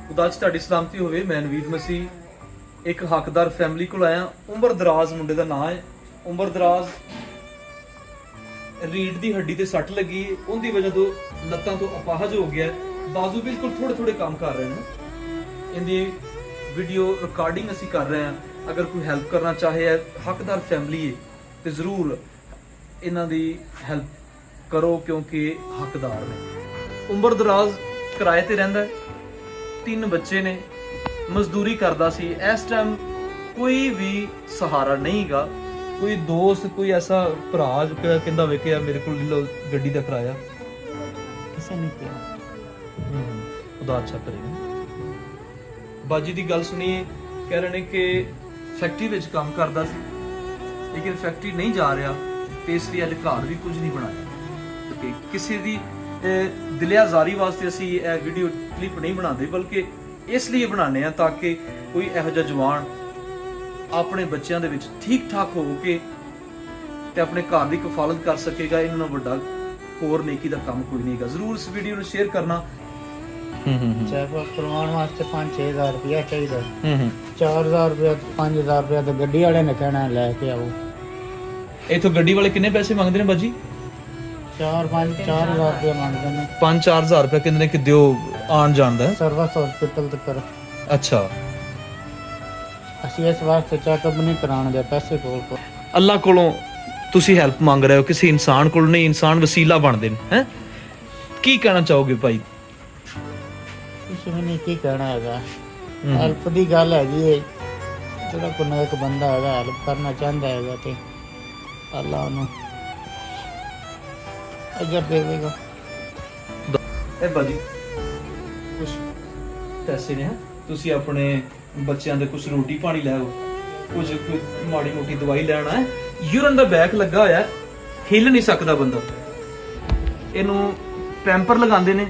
खुदा च तुहाडी सलामती होवे। मैं नवीद मसीह एक हकदार फैमिली को आया। उमर दराज मुंडे का नाम है। उमर दराज रीढ़ की हड्डी ते सट लगी, उनकी वजह तो लत्तां तो अपाहज हो गया। बाजू बिल्कुल थोड़े थोड़े काम कर रहे हैं। इनकी वीडियो रिकॉर्डिंग असी कर रहे हैं। अगर कोई हैल्प करना चाहे हकदार फैमिली है तो जरूर इन्हां दी हैल्प करो क्योंकि हकदार ने। उमर दराज किराए ते रहिंदा है, 3 बच्चे ने, मजदूरी करदा सी। इस टाइम कोई भी सहारा नहीं गा। कोई दोस्त कोई ऐसा भरा कहंदा वे कि मेरे को गड्डी दा किराया किसी ने किया। खुदा अच्छा करेगा। बाजी दी गल सुनिए, कह रहे ने कि फैक्ट्री विच काम करदा सी लेकिन फैक्ट्री नहीं जा रहा ते इसलिए अज घर भी कुछ नहीं बनाया। किसी दी दिलियाजारी वास्ते असी वीडियो क्लिप नहीं बनाते बल्कि इसलिए बनाने हैं ताकि कोई इहो जिहा जवान अपने बच्चों दे विच ठीक ठाक हो के ते अपने घर की कफालत कर सकेगा। इन्हां नालों वड्डा होर नेकी दा काम कोई नहीं गा। जरूर इस वीडियो नूं शेयर करना। चाहे परवान वास्ते 5-6 हज़ार रुपया चाहिए, 4,000 रुपया 5,000 रुपया तो गड्डी वाले ने कहना है लैके आओ। इथों गड्डी वाले किन्ने पैसे मंगते हैं बाजी? 4-5-4 हज़ार रुपया मांगते हैं। 5-4 हज़ार रुपया कहते हैं कि दिओ आन जान दा। सर्विस हॉस्पिटल तक कर। अच्छा, ਅਸੀਂ ਇਸ ਵਾਸਤੇ ਚੈੱਕਅਪ ਨਹੀਂ ਕਰਾਉਣ ਦੇ ਪੈਸੇ ਕੋਲ ਅੱਲਾ ਕੋਲੋਂ ਤੁਸੀਂ ਹੈਲਪ ਮੰਗ ਰਹੇ ਹੋ, ਕਿਸੇ ਇਨਸਾਨ ਕੋਲ ਨਹੀਂ। ਇਨਸਾਨ ਵਸੀਲਾ ਬਣਦੇ ਨੇ। ਹੈ ਕੀ ਕਹਿਣਾ ਚਾਹੋਗੇ ਭਾਈ? ਕੁਛ ਵੀ ਨਹੀਂ, ਕੀ ਕਹਿਣਾ ਹੈਗਾ। ਹੈਲਪ ਦੀ ਗੱਲ ਹੈਗੀ ਹੈ, ਜਿਹੜਾ ਕੋਈ ਇੱਕ ਬੰਦਾ ਹੈਗਾ ਹੈਲਪ ਕਰਨਾ ਚਾਹੁੰਦਾ ਹੈਗਾ ਤੇ ਅੱਲਾ ਉਹਨੂੰ ਅਜਰ ਦੇਵੇਗਾ। ਇਹ ਬਾਜੀ ਕੁਝ ਪੈਸੇ ਨੇ, ਤੁਸੀਂ ਆਪਣੇ ਬੱਚਿਆਂ ਦੇ ਕੁਝ ਰੋਟੀ ਪਾਣੀ ਲੈ ਆਓ, ਕੁਝ ਮਾੜੀ ਮੋਟੀ ਦਵਾਈ ਲੈਣਾ ਹੈ। ਯੂਰਨ ਦਾ ਬੈਗ ਲੱਗਾ ਹੋਇਆ, ਹਿੱਲ ਨਹੀਂ ਸਕਦਾ ਬੰਦਾ। ਇਹਨੂੰ ਪੈਂਪਰ ਲਗਾਉਂਦੇ ਨੇ,